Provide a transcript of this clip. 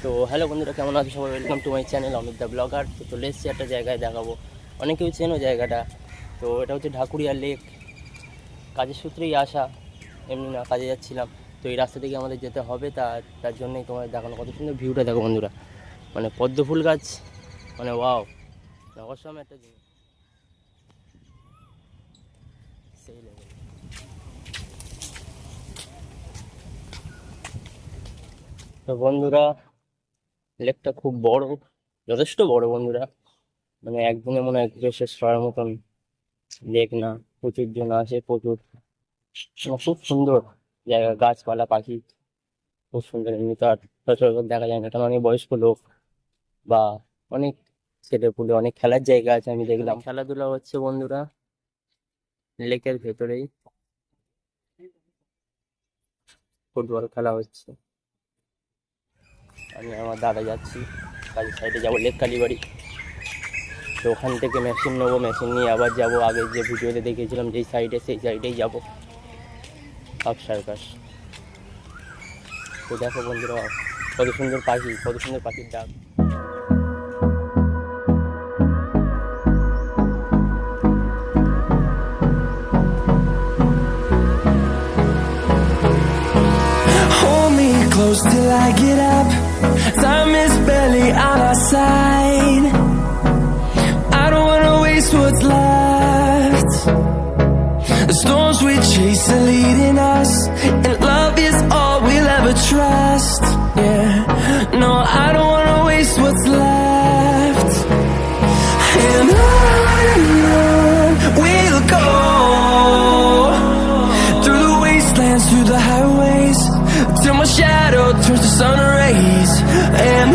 তো হ্যালো বন্ধুরা, কেমন আছো সবাই? Welcome to my channel Amit da blogger. তো চলে এসেছি একটা জায়গায় দেখাবো, অনেকেই চেনো জায়গাটা। তো এটা হচ্ছে ঢাকুরিয়া লেক। কাজের সূত্রেই আসা, এমনি না কাজে যাচ্ছিলাম। তো এই রাস্তা থেকে আমাদের যেতে হবে, তার জন্যই তোমার দেখানো। কত সুন্দর ভিউটা দেখো বন্ধুরা, মানে পদ্ম ফুল গাছ, মানে ওয়াও, অসম একটা জিনিস, সেই লেভেল। তো বন্ধুরা, লেকটা খুব বড়, যথেষ্ট বড় বন্ধুরা, মানে একদিনে মনে হয় ঘুরে শেষ করার মতন লেক না। প্রচুর জন আসে, প্রচুর, মানে খুব সুন্দর জায়গা, গাছপালা, পাখি, খুব সুন্দর। এমনি তো আর সচরাচর দেখা যায় না, কারণ অনেক বয়স্ক লোক বা অনেক ছেলে পুলে, অনেক খেলার জায়গা আছে। আমি দেখলাম খেলাধুলা হচ্ছে বন্ধুরা লেকের ভেতরেই, ফুটবল খেলা হচ্ছে। আমি আমার দাদা যাচ্ছি, কাজের সাইডে যাবো, লেক কালীবাড়ি। তো ওখান থেকে মেশিন নেবো, মেশিন নিয়ে আবার যাবো আগে যে ভিডিওতে দেখিয়েছিলাম যেই সাইডে, সেই সাইডেই যাবো, হাফ সার্কাস। তো দেখো বন্ধুরা, কত সুন্দর পাখি, কত সুন্দর পাখির ডাক। Hold me close till I get up. Time is barely on our side. I don't wanna waste what's left. The storms we chase are leading us, and love is all we'll ever trust. Yeah, no, I don't wanna waste what's left. And on we'll go, through the wastelands, through the highways, till my shadow turns to sun rays. And